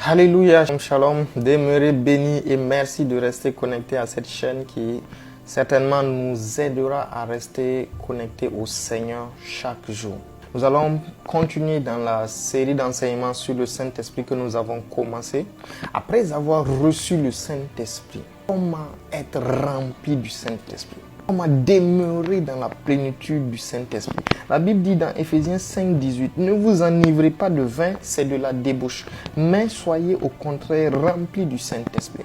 Alléluia, shalom, demeurez bénis et merci de rester connecté à cette chaîne qui certainement nous aidera à rester connectés au Seigneur chaque jour. Nous allons continuer dans la série d'enseignements sur le Saint-Esprit que nous avons commencé. Après avoir reçu le Saint-Esprit, comment être rempli du Saint-Esprit? Comment demeurer dans la plénitude du Saint-Esprit? La Bible dit dans Éphésiens 5, 18, « Ne vous enivrez pas de vin, c'est de la débauche, mais soyez au contraire remplis du Saint-Esprit. »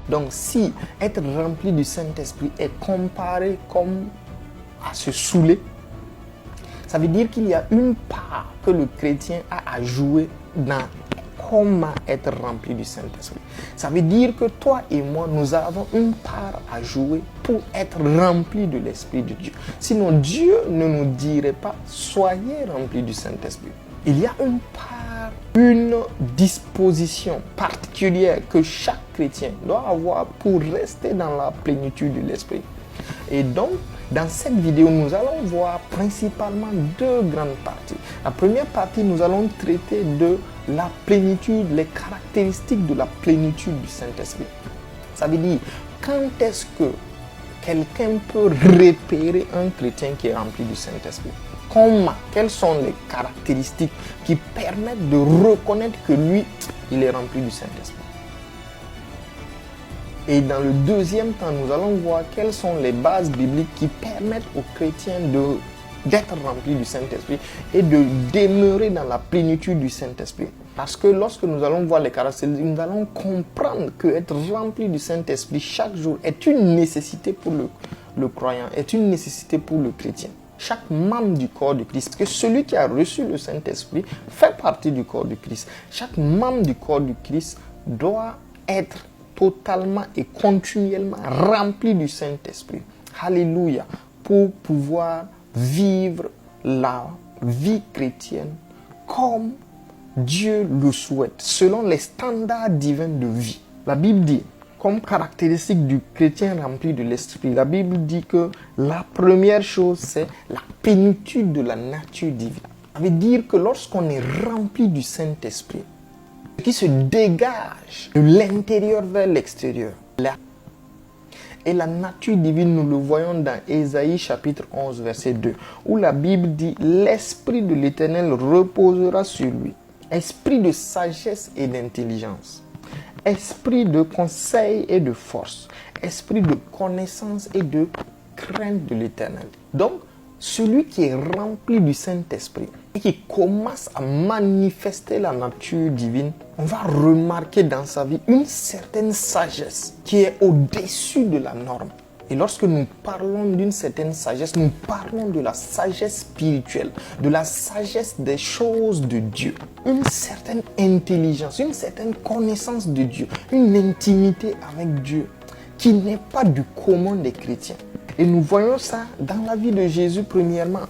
Donc si être rempli du Saint-Esprit est comparé comme à se saouler, ça veut dire qu'il y a une part que le chrétien a à jouer dans comment être rempli du Saint-Esprit. Ça veut dire que toi et moi, nous avons une part à jouer pour être rempli de l'Esprit de Dieu. Sinon, Dieu ne nous dirait pas « Soyez remplis du Saint-Esprit ». Il y a une part, une disposition particulière que chaque chrétien doit avoir pour rester dans la plénitude de l'Esprit. Et donc, dans cette vidéo, nous allons voir principalement deux grandes parties. La première partie, nous allons traiter de la plénitude, les caractéristiques de la plénitude du Saint-Esprit. Ça veut dire, quand est-ce que quelqu'un peut repérer un chrétien qui est rempli du Saint-Esprit? Comment? Quelles sont les caractéristiques qui permettent de reconnaître que lui, il est rempli du Saint-Esprit? Et dans le deuxième temps, nous allons voir quelles sont les bases bibliques qui permettent aux chrétiens d'être remplis du Saint-Esprit et de demeurer dans la plénitude du Saint-Esprit. Parce que lorsque nous allons voir les caractéristiques, nous allons comprendre qu'être rempli du Saint-Esprit chaque jour est une nécessité pour le croyant, est une nécessité pour le chrétien. Chaque membre du corps de Christ, parce que celui qui a reçu le Saint-Esprit fait partie du corps de Christ. Chaque membre du corps de Christ doit être totalement et continuellement rempli du Saint-Esprit. Alléluia. Pour pouvoir vivre la vie chrétienne comme Dieu le souhaite, selon les standards divins de vie. La Bible dit, comme caractéristique du chrétien rempli de l'Esprit, la Bible dit que la première chose, c'est la plénitude de la nature divine. Ça veut dire que lorsqu'on est rempli du Saint-Esprit, qui se dégage de l'intérieur vers l'extérieur. Et la nature divine, nous le voyons dans Ésaïe chapitre 11, verset 2, où la Bible dit « L'Esprit de l'Éternel reposera sur lui, esprit de sagesse et d'intelligence, esprit de conseil et de force, esprit de connaissance et de crainte de l'Éternel. » Donc, celui qui est rempli du Saint-Esprit et qui commence à manifester la nature divine, on va remarquer dans sa vie une certaine sagesse qui est au-dessus de la norme. Et lorsque nous parlons d'une certaine sagesse, nous parlons de la sagesse spirituelle, de la sagesse des choses de Dieu. Une certaine intelligence, une certaine connaissance de Dieu, une intimité avec Dieu qui n'est pas du commun des chrétiens. Et nous voyons ça dans la vie de Jésus premièrement,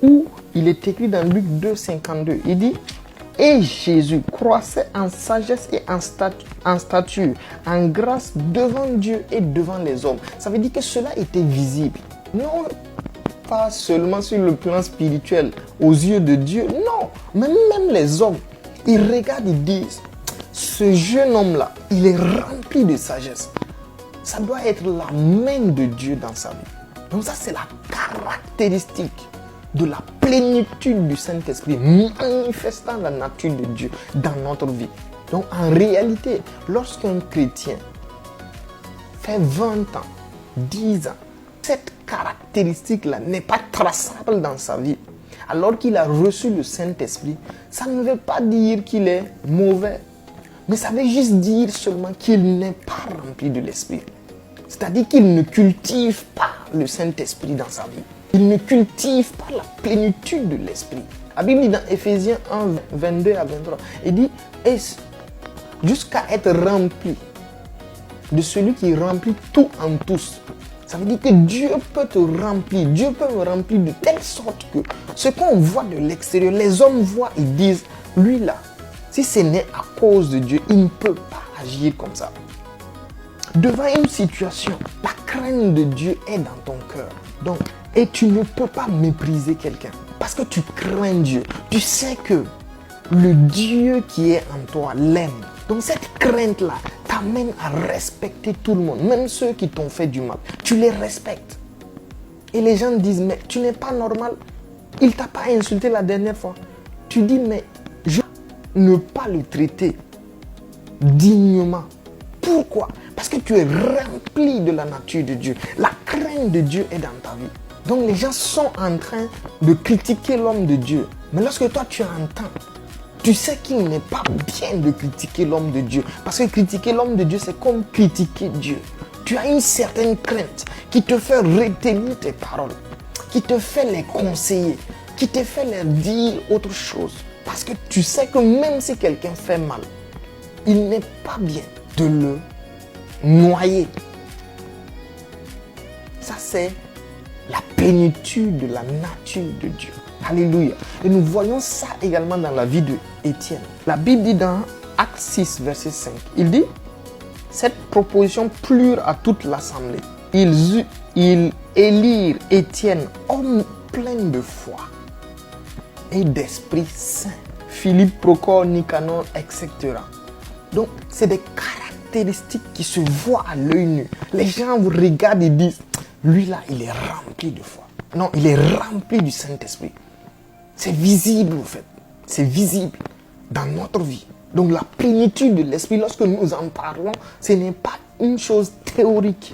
où il est écrit dans Luc 2, 52. Il dit, « Et Jésus croissait en sagesse et en stature, en grâce devant Dieu et devant les hommes. » Ça veut dire que cela était visible. Non pas seulement sur le plan spirituel, aux yeux de Dieu. Non, mais même les hommes, ils regardent, ils disent, « Ce jeune homme-là, il est rempli de sagesse. » Ça doit être la main de Dieu dans sa vie. Donc ça, c'est la caractéristique de la plénitude du Saint-Esprit, manifestant la nature de Dieu dans notre vie. Donc en réalité, lorsqu'un chrétien fait 20 ans, 10 ans, cette caractéristique-là n'est pas traçable dans sa vie, alors qu'il a reçu le Saint-Esprit, ça ne veut pas dire qu'il est mauvais, mais ça veut juste dire seulement qu'il n'est pas rempli de l'Esprit. C'est-à-dire qu'il ne cultive pas le Saint-Esprit dans sa vie. Il ne cultive pas la plénitude de l'Esprit. La Bible dit dans Éphésiens 1, 22 à 23, il dit « Jusqu'à être rempli de celui qui remplit tout en tous. » Ça veut dire que Dieu peut te remplir. Dieu peut me remplir de telle sorte que ce qu'on voit de l'extérieur, les hommes voient, ils disent « Lui là, si ce n'est à cause de Dieu, il ne peut pas agir comme ça. » Devant une situation, la crainte de Dieu est dans ton cœur. Donc, et tu ne peux pas mépriser quelqu'un. Parce que tu crains Dieu. Tu sais que le Dieu qui est en toi l'aime. Donc cette crainte-là t'amène à respecter tout le monde, même ceux qui t'ont fait du mal. Tu les respectes. Et les gens disent, mais tu n'es pas normal. Il ne t'a pas insulté la dernière fois. Tu dis, mais je ne pas le traiter dignement. Pourquoi? Parce que tu es rempli de la nature de Dieu. La crainte de Dieu est dans ta vie. Donc les gens sont en train de critiquer l'homme de Dieu. Mais lorsque toi tu entends, tu sais qu'il n'est pas bien de critiquer l'homme de Dieu. Parce que critiquer l'homme de Dieu, c'est comme critiquer Dieu. Tu as une certaine crainte qui te fait retenir tes paroles, qui te fait les conseiller, qui te fait leur dire autre chose. Parce que tu sais que même si quelqu'un fait mal, il n'est pas bien de le noyer. Ça, c'est la plénitude de la nature de Dieu. Alléluia. Et nous voyons ça également dans la vie de Étienne. La Bible dit dans Acte 6, verset 5, il dit, cette proposition plure à toute l'assemblée. Ils élirent Étienne, homme plein de foi et d'Esprit Saint. Philippe, Procor, Nicanor, etc. Donc, c'est des caractéristiques qui se voient à l'œil nu. Les gens vous regardent et disent, lui là, il est rempli de foi. Non, il est rempli du Saint-Esprit. C'est visible, en fait. C'est visible dans notre vie. Donc, la plénitude de l'Esprit, lorsque nous en parlons, ce n'est pas une chose théorique.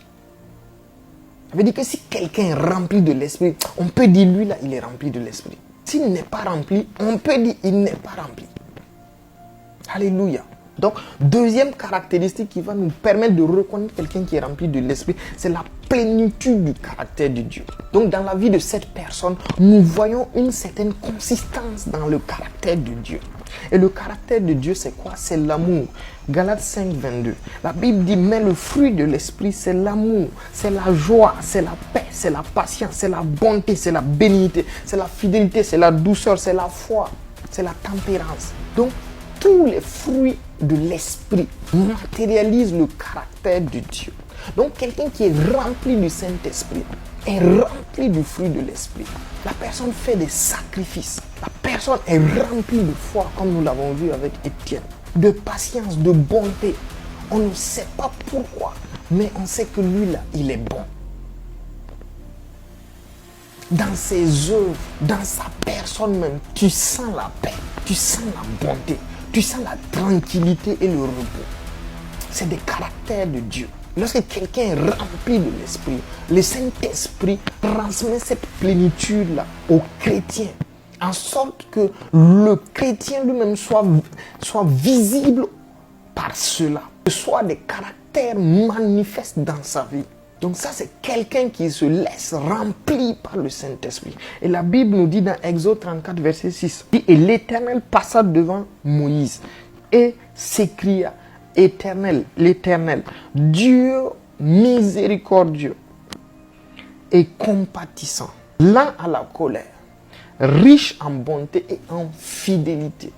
Ça veut dire que si quelqu'un est rempli de l'Esprit, on peut dire, lui là, il est rempli de l'Esprit. S'il n'est pas rempli, on peut dire, il n'est pas rempli. Alléluia. Donc, deuxième caractéristique qui va nous permettre de reconnaître quelqu'un qui est rempli de l'Esprit, c'est la plénitude du caractère de Dieu. Donc, dans la vie de cette personne, nous voyons une certaine consistance dans le caractère de Dieu. Et le caractère de Dieu, c'est quoi? C'est l'amour. Galates 5, 22. La Bible dit, mais le fruit de l'Esprit, c'est l'amour, c'est la joie, c'est la paix, c'est la patience, c'est la bonté, c'est la bénignité, c'est la fidélité, c'est la douceur, c'est la foi, c'est la tempérance. Donc, tous les fruits de l'Esprit matérialisent le caractère de Dieu. Donc, quelqu'un qui est rempli du Saint-Esprit est rempli du fruit de l'Esprit. La personne fait des sacrifices. La personne est remplie de foi, comme nous l'avons vu avec Étienne. De patience, de bonté. On ne sait pas pourquoi, mais on sait que lui là, il est bon. Dans ses œuvres, dans sa personne même, tu sens la paix, tu sens la bonté, tu sens la tranquillité et le repos. C'est des caractères de Dieu. Lorsque quelqu'un est rempli de l'Esprit, le Saint-Esprit transmet cette plénitude-là aux chrétiens, en sorte que le chrétien lui-même soit visible par cela, que soit des caractères manifestes dans sa vie. Donc ça, c'est quelqu'un qui se laisse remplir par le Saint-Esprit. Et la Bible nous dit dans Exode 34, verset 6, « Et l'Éternel passa devant Moïse et s'écria, Éternel, l'Éternel, Dieu miséricordieux et compatissant, lent à la colère, riche en bonté et en fidélité. »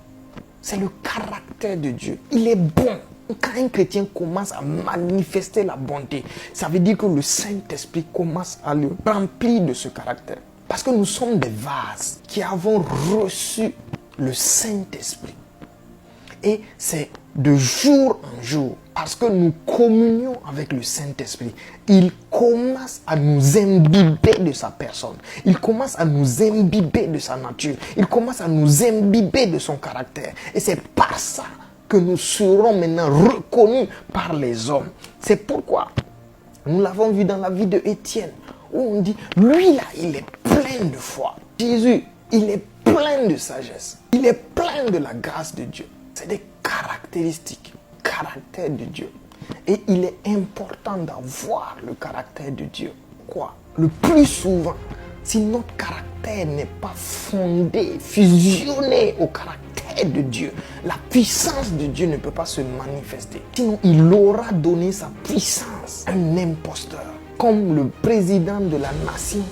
C'est le caractère de Dieu. Il est bon. Quand un chrétien commence à manifester la bonté, ça veut dire que le Saint-Esprit commence à le remplir de ce caractère. Parce que nous sommes des vases qui avons reçu le Saint-Esprit. Et c'est de jour en jour, parce que nous communions avec le Saint-Esprit, il commence à nous imbiber de sa personne. Il commence à nous imbiber de sa nature. Il commence à nous imbiber de son caractère. Et c'est par ça que nous serons maintenant reconnus par les hommes. C'est pourquoi nous l'avons vu dans la vie de Étienne, où on dit, lui là, il est plein de foi. Jésus, il est plein de sagesse. Il est plein de la grâce de Dieu. C'est des caractéristiques, caractère de Dieu. Et il est important d'avoir le caractère de Dieu. Quoi? Le plus souvent, si notre caractère n'est pas fondé, fusionné au caractère de Dieu, la puissance de Dieu ne peut pas se manifester. Sinon, il aura donné sa puissance à un imposteur, comme le président de la nation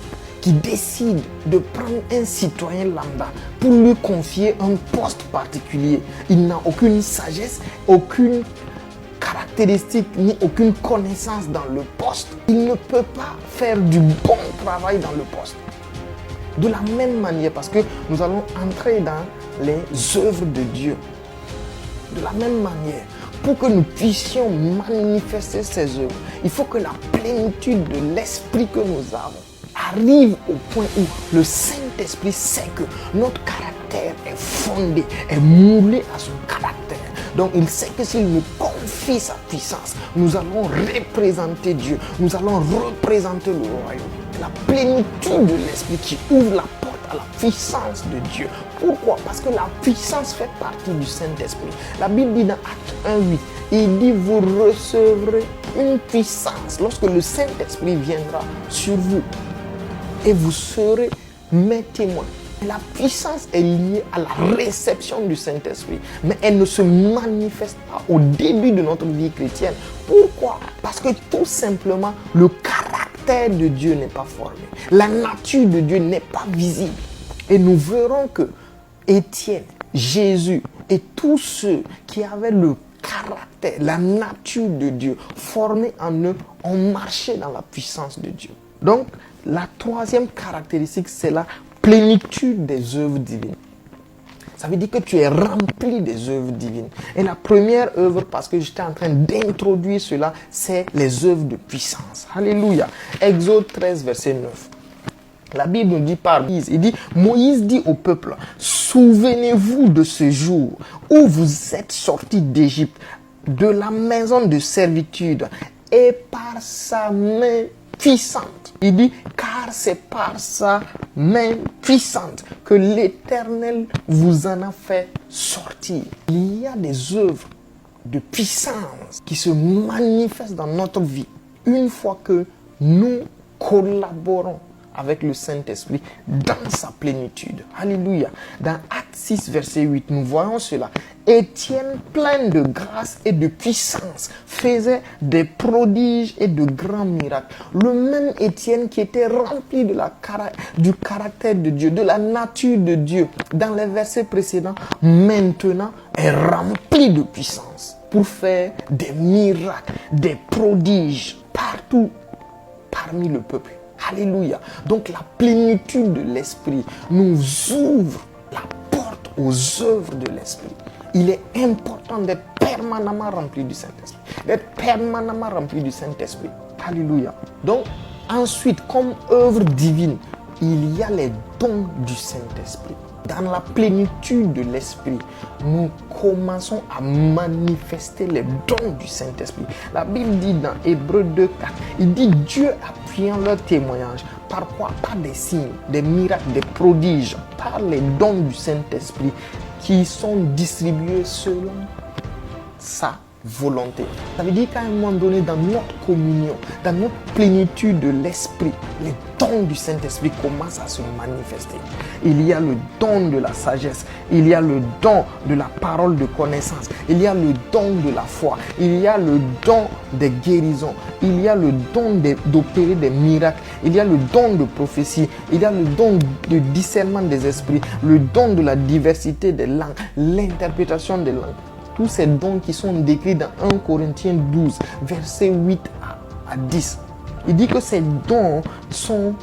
qui décide de prendre un citoyen lambda pour lui confier un poste particulier. Il n'a aucune sagesse, aucune caractéristique, ni aucune connaissance dans le poste. Il ne peut pas faire du bon travail dans le poste. De la même manière, parce que nous allons entrer dans les œuvres de Dieu. De la même manière, pour que nous puissions manifester ces œuvres, il faut que la plénitude de l'esprit que nous avons arrive au point où le Saint-Esprit sait que notre caractère est fondé, est moulé à son caractère. Donc il sait que s'il nous confie sa puissance, nous allons représenter Dieu, nous allons représenter le royaume. La plénitude de l'esprit qui ouvre la porte à la puissance de Dieu. Pourquoi? Parce que la puissance fait partie du Saint-Esprit. La Bible dit dans Actes 1:8, il dit vous recevrez une puissance lorsque le Saint-Esprit viendra sur vous et vous serez mes témoins. La puissance est liée à la réception du Saint-Esprit, mais elle ne se manifeste pas au début de notre vie chrétienne. Pourquoi? Parce que tout simplement, le caractère de Dieu n'est pas formé. La nature de Dieu n'est pas visible. Et nous verrons que Étienne, Jésus et tous ceux qui avaient le caractère, la nature de Dieu formée en eux, ont marché dans la puissance de Dieu. Donc, la troisième caractéristique, c'est la plénitude des œuvres divines. Ça veut dire que tu es rempli des œuvres divines. Et la première œuvre, parce que j'étais en train d'introduire cela, c'est les œuvres de puissance. Alléluia. Exode 13, verset 9. La Bible nous dit par Moïse, il dit, Moïse dit au peuple, souvenez-vous de ce jour où vous êtes sortis d'Égypte, de la maison de servitude, et par sa main puissante. Il dit, car c'est par sa main puissante que l'Éternel vous en a fait sortir. Il y a des œuvres de puissance qui se manifestent dans notre vie une fois que nous collaborons avec le Saint-Esprit dans sa plénitude. Alléluia. Dans Actes 6, verset 8, nous voyons cela. Étienne, plein de grâce et de puissance, faisait des prodiges et de grands miracles. Le même Étienne qui était rempli de du caractère de Dieu, de la nature de Dieu, dans les versets précédents, maintenant est rempli de puissance pour faire des miracles, des prodiges partout parmi le peuple. Alléluia. Donc la plénitude de l'esprit nous ouvre la porte aux œuvres de l'esprit. Il est important d'être permanemment rempli du Saint-Esprit. D'être permanemment rempli du Saint-Esprit. Alléluia. Donc ensuite, comme œuvre divine, il y a les dons du Saint-Esprit. Dans la plénitude de l'esprit, nous commençons à manifester les dons du Saint-Esprit. La Bible dit dans Hébreux 2:4, il dit Dieu appuyant leur témoignage. Par quoi? Par des signes, des miracles, des prodiges, par les dons du Saint-Esprit qui sont distribués selon sa volonté. Ça veut dire qu'à un moment donné, dans notre communion, dans notre plénitude de l'esprit, les dons du Saint-Esprit commencent à se manifester. Il y a le don de la sagesse, il y a le don de la parole de connaissance, il y a le don de la foi, il y a le don des guérisons, il y a le don d'opérer des miracles, il y a le don de prophétie, il y a le don de discernement des esprits, le don de la diversité des langues, l'interprétation des langues. Tous ces dons qui sont décrits dans 1 Corinthiens 12, versets 8 à 10. Il dit que ces dons sont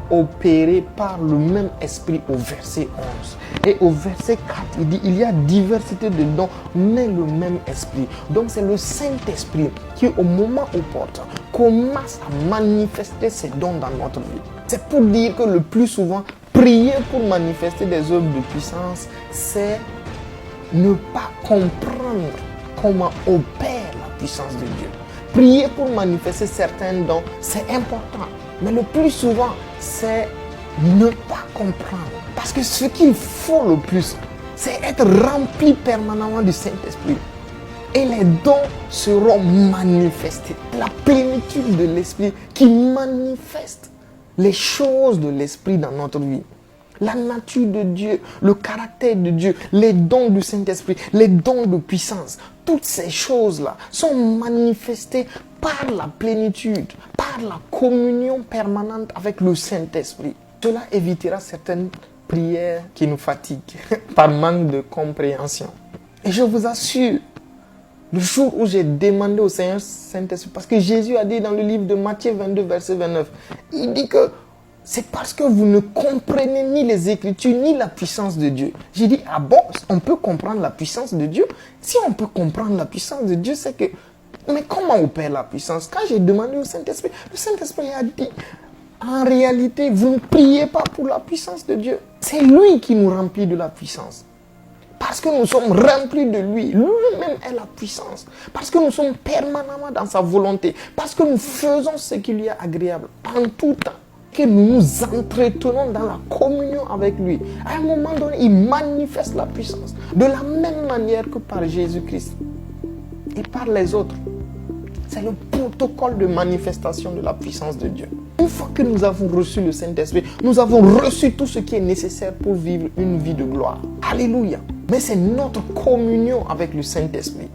opérés par le même esprit au verset 11. Et au verset 4, il dit il y a diversité de dons, mais le même esprit. Donc c'est le Saint-Esprit qui, au moment opportun, commence à manifester ses dons dans notre vie. C'est pour dire que le plus souvent, prier pour manifester des œuvres de puissance, c'est ne pas comprendre comment opère la puissance de Dieu. Prier pour manifester certains dons, c'est important. Mais le plus souvent, c'est ne pas comprendre. Parce que ce qu'il faut le plus, c'est être rempli permanemment du Saint-Esprit. Et les dons seront manifestés. La plénitude de l'Esprit qui manifeste les choses de l'Esprit dans notre vie. La nature de Dieu, le caractère de Dieu, les dons du Saint-Esprit, les dons de puissance, toutes ces choses-là sont manifestées par la plénitude, par la communion permanente avec le Saint-Esprit. Cela évitera certaines prières qui nous fatiguent par manque de compréhension. Et je vous assure, le jour où j'ai demandé au Seigneur Saint-Esprit, parce que Jésus a dit dans le livre de Matthieu 22, verset 29, il dit que C'est parce que vous ne comprenez ni les Écritures, ni la puissance de Dieu. J'ai dit, ah bon, on peut comprendre la puissance de Dieu? Si on peut comprendre la puissance de Dieu, c'est que... Mais comment opère la puissance? Quand j'ai demandé au Saint-Esprit, le Saint-Esprit a dit, en réalité, vous ne priez pas pour la puissance de Dieu. C'est lui qui nous remplit de la puissance. Parce que nous sommes remplis de lui. Lui-même est la puissance. Parce que nous sommes permanemment dans sa volonté. Parce que nous faisons ce qui lui est agréable en tout temps. Que nous nous entretenons dans la communion avec lui. À un moment donné, il manifeste la puissance. De la même manière que par Jésus-Christ. Et par les autres. C'est le protocole de manifestation de la puissance de Dieu. Une fois que nous avons reçu le Saint-Esprit, nous avons reçu tout ce qui est nécessaire pour vivre une vie de gloire. Alléluia. Mais c'est notre communion avec le Saint-Esprit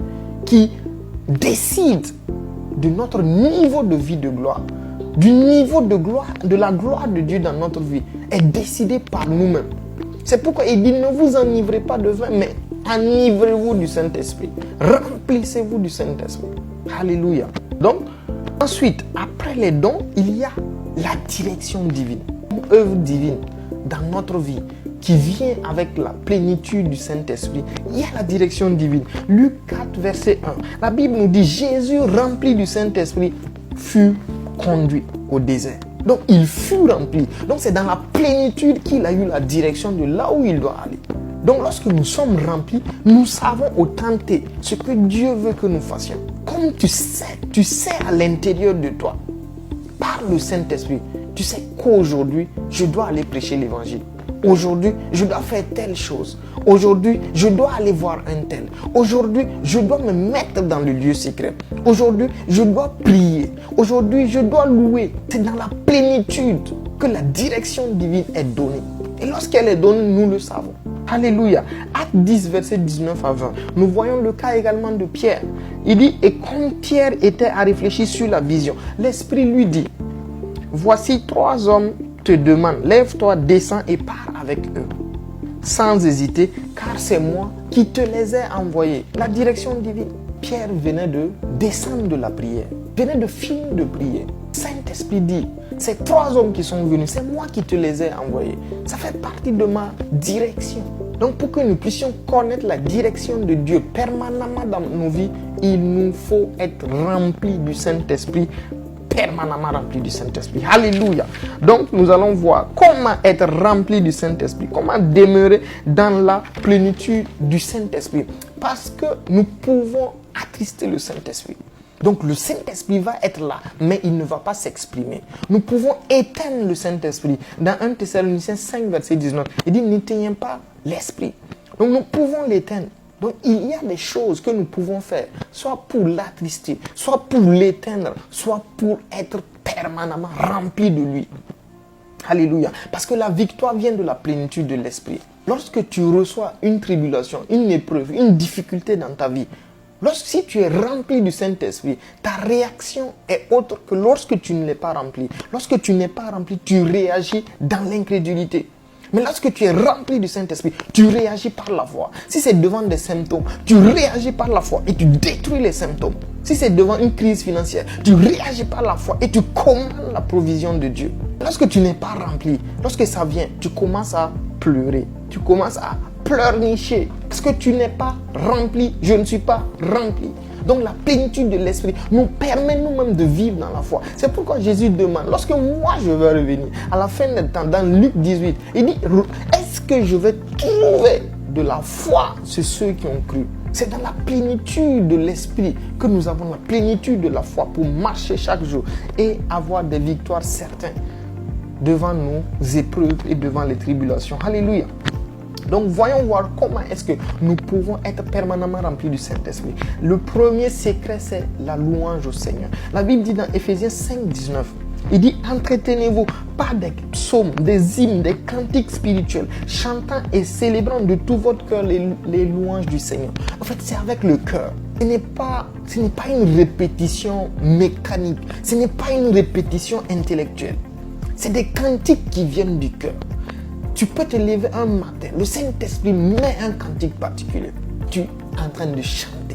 qui décide de notre niveau de vie de gloire. Du niveau de gloire, de la gloire de Dieu dans notre vie est décidé par nous-mêmes. C'est pourquoi il dit, ne vous enivrez pas de vin, mais enivrez-vous du Saint-Esprit. Remplissez-vous du Saint-Esprit. Alléluia. Donc, ensuite, après les dons, il y a la direction divine, une œuvre divine dans notre vie qui vient avec la plénitude du Saint-Esprit. Il y a la direction divine. Luc 4, verset 1. La Bible nous dit, Jésus, rempli du Saint-Esprit, fut conduit au désert. Donc, il fut rempli. Donc, c'est dans la plénitude qu'il a eu la direction de là où il doit aller. Donc, lorsque nous sommes remplis, nous savons autenter ce que Dieu veut que nous fassions. Comme tu sais à l'intérieur de toi, par le Saint-Esprit, tu sais qu'aujourd'hui, je dois aller prêcher l'évangile. Aujourd'hui, je dois faire telle chose. Aujourd'hui, je dois aller voir un tel. Aujourd'hui, je dois me mettre dans le lieu secret. Aujourd'hui, je dois prier. Aujourd'hui, je dois louer. C'est dans la plénitude que la direction divine est donnée. Et lorsqu'elle est donnée, nous le savons. Alléluia. Acte 10, verset 19 à 20. Nous voyons le cas également de Pierre. Il dit, et comme Pierre était à réfléchir sur la vision, l'Esprit lui dit, voici 3 hommes te demandent, lève-toi, descends et pars avec eux. Sans hésiter, car c'est moi qui te les ai envoyés. La direction divine. Pierre venait de descendre de la prière, venait de finir de prier. Saint-Esprit dit, ces 3 hommes qui sont venus, c'est moi qui te les ai envoyés. Ça fait partie de ma direction. Donc pour que nous puissions connaître la direction de Dieu permanemment dans nos vies, il nous faut être remplis du Saint-Esprit, permanemment remplis du Saint-Esprit. Alléluia. Donc nous allons voir comment être remplis du Saint-Esprit, comment demeurer dans la plénitude du Saint-Esprit. Parce que nous pouvons attrister le Saint-Esprit. Donc le Saint-Esprit va être là, mais il ne va pas s'exprimer. Nous pouvons éteindre le Saint-Esprit. Dans 1 Thessaloniciens 5, verset 19, il dit, n'éteignez pas l'Esprit. Donc nous pouvons l'éteindre. Donc il y a des choses que nous pouvons faire, soit pour l'attrister, soit pour l'éteindre, soit pour être permanemment rempli de lui. Alléluia. Parce que la victoire vient de la plénitude de l'Esprit. Lorsque tu reçois une tribulation, une épreuve, une difficulté dans ta vie, si tu es rempli du Saint-Esprit, ta réaction est autre que lorsque tu ne l'es pas rempli. Lorsque tu n'es pas rempli, tu réagis dans l'incrédulité. Mais lorsque tu es rempli du Saint-Esprit, tu réagis par la foi. Si c'est devant des symptômes, tu réagis par la foi et tu détruis les symptômes. Si c'est devant une crise financière, tu réagis par la foi et tu commandes la provision de Dieu. Lorsque tu n'es pas rempli, lorsque ça vient, tu commences à pleurer. Tu commences à pleurnicher parce que tu n'es pas rempli. Je ne suis pas rempli. Donc la plénitude de l'Esprit nous permet nous-mêmes de vivre dans la foi. C'est pourquoi Jésus demande, lorsque moi je vais revenir, à la fin des temps, dans Luc 18, il dit, est-ce que je vais trouver de la foi sur ceux qui ont cru? C'est dans la plénitude de l'Esprit que nous avons la plénitude de la foi pour marcher chaque jour et avoir des victoires certaines devant nos épreuves et devant les tribulations. Alléluia. Donc voyons voir comment est-ce que nous pouvons être permanemment remplis du Saint-Esprit. Le premier secret, c'est la louange au Seigneur. La Bible dit dans Éphésiens 5, 19, il dit, entretenez-vous par des psaumes, des hymnes, des cantiques spirituels, chantant et célébrant de tout votre cœur les louanges du Seigneur. En fait, c'est avec le cœur. Ce n'est pas une répétition mécanique. Ce n'est pas une répétition intellectuelle. C'est des cantiques qui viennent du cœur. Tu peux te lever un matin, le Saint-Esprit met un cantique particulier. Tu es en train de chanter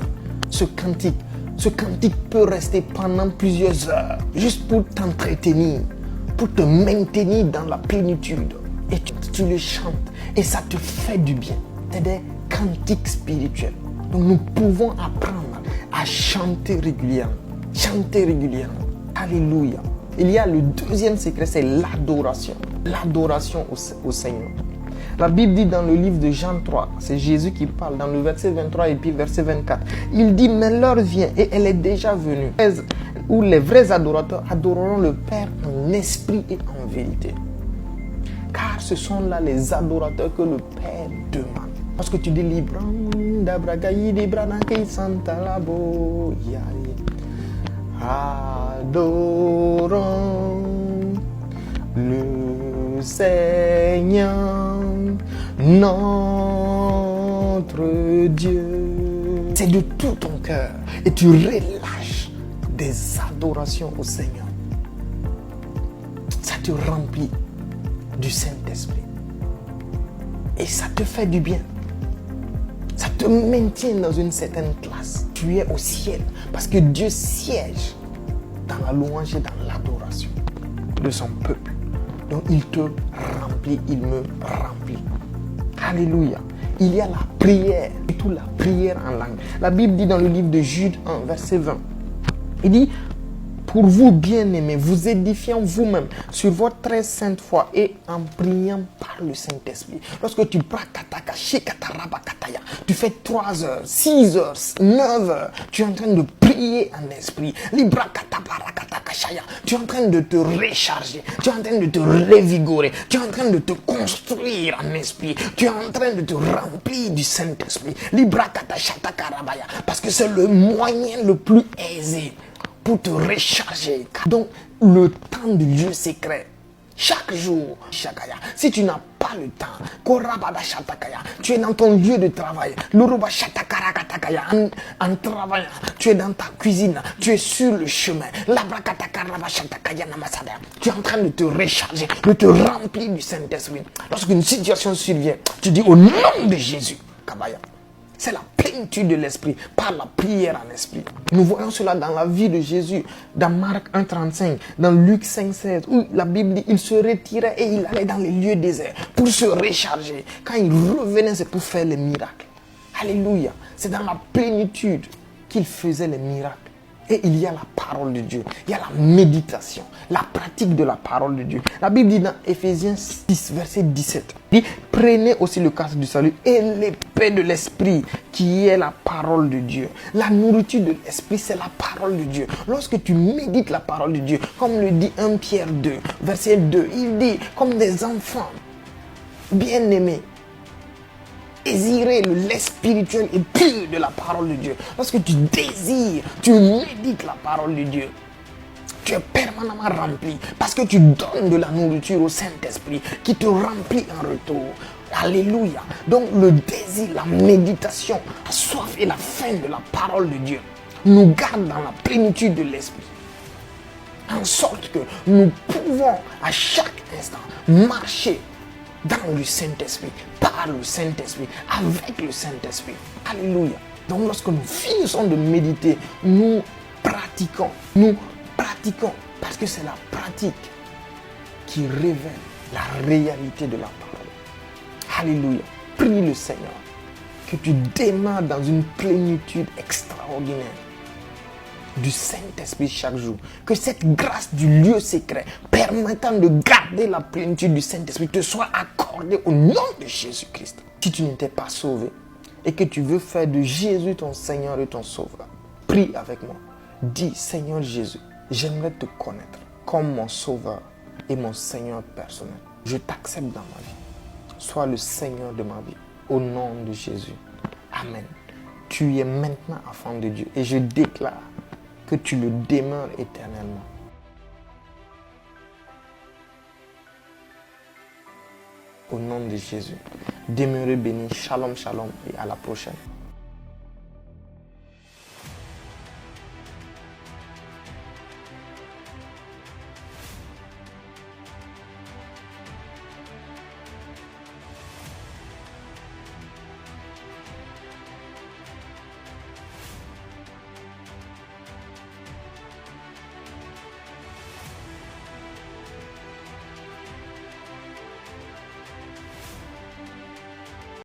ce cantique peut rester pendant plusieurs heures, juste pour t'entretenir, pour te maintenir dans la plénitude. Et tu le chantes et ça te fait du bien. C'est des cantiques spirituels. Donc nous pouvons apprendre à chanter régulièrement. Chanter régulièrement. Alléluia. Il y a le deuxième secret, c'est l'adoration. L'adoration au Seigneur. La Bible dit dans le livre de Jean 3, c'est Jésus qui parle dans le verset 23 et puis verset 24. Il dit, mais l'heure vient et elle est déjà venue, où les vrais adorateurs adoreront le Père en esprit et en vérité. Car ce sont là les adorateurs que le Père demande. Parce que tu dis, adorons le Seigneur, notre Dieu. C'est de tout ton cœur et tu relâches des adorations au Seigneur. Ça te remplit du Saint-Esprit et ça te fait du bien. Ça te maintient dans une certaine classe. Tu es au ciel parce que Dieu siège dans la louange et dans l'adoration de son peuple. Donc il te remplit, il me remplit. Alléluia. Il y a la prière, et tout la prière en langue. La Bible dit dans le livre de Jude 1, verset 20. Il dit, pour vous bien-aimés, vous édifiant vous-même sur votre très sainte foi et en priant par le Saint-Esprit. Lorsque tu tu fais 3 heures, 6 heures, 9 heures, tu es en train de prier en esprit. Tu es en train de te recharger, tu es en train de te revigorer, tu es en train de te construire en esprit, tu es en train de te remplir du Saint-Esprit. Parce que c'est le moyen le plus aisé pour te recharger. Donc, le temps de Dieu secret, chaque jour, si tu n'as pas le temps, tu es dans ton lieu de travail, en travaillant, tu es dans ta cuisine, tu es sur le chemin, tu es en train de te recharger, de te remplir du Saint-Esprit. Lorsqu'une situation survient, tu dis au nom de Jésus, c'est la plénitude de l'esprit par la prière en esprit. Nous voyons cela dans la vie de Jésus, dans Marc 1,35, dans Luc 5,16, où la Bible dit il se retirait et il allait dans les lieux déserts pour se recharger. Quand il revenait, c'est pour faire les miracles. Alléluia. C'est dans la plénitude qu'il faisait les miracles. Et il y a la parole de Dieu, il y a la méditation, la pratique de la parole de Dieu. La Bible dit dans Éphésiens 6, verset 17, dit, prenez aussi le casque du salut et l'épée de l'esprit qui est la parole de Dieu. La nourriture de l'esprit, c'est la parole de Dieu. Lorsque tu médites la parole de Dieu, comme le dit 1 Pierre 2, verset 2, il dit, comme des enfants bien-aimés, désirer le lait spirituel et pur de la parole de Dieu. Lorsque tu désires, tu médites la parole de Dieu, tu es permanemment rempli parce que tu donnes de la nourriture au Saint-Esprit qui te remplit en retour. Alléluia. Donc le désir, la méditation, la soif et la faim de la parole de Dieu nous gardent dans la plénitude de l'Esprit. En sorte que nous pouvons à chaque instant marcher dans le Saint-Esprit, par le Saint-Esprit, avec le Saint-Esprit. Alléluia. Donc lorsque nous finissons de méditer, nous pratiquons parce que c'est la pratique qui révèle la réalité de la parole. Alléluia. Prie le Seigneur que tu démarres dans une plénitude extraordinaire du Saint-Esprit chaque jour. Que cette grâce du lieu secret permettant de garder la plénitude du Saint-Esprit te soit accordée au nom de Jésus-Christ. Si tu n'étais pas sauvé et que tu veux faire de Jésus ton Seigneur et ton Sauveur, prie avec moi. Dis, Seigneur Jésus, j'aimerais te connaître comme mon Sauveur et mon Seigneur personnel. Je t'accepte dans ma vie. Sois le Seigneur de ma vie. Au nom de Jésus. Amen. Tu es maintenant enfant de Dieu et je déclare que tu le demeures éternellement. Au nom de Jésus. Demeurez bénis. Shalom, shalom et à la prochaine.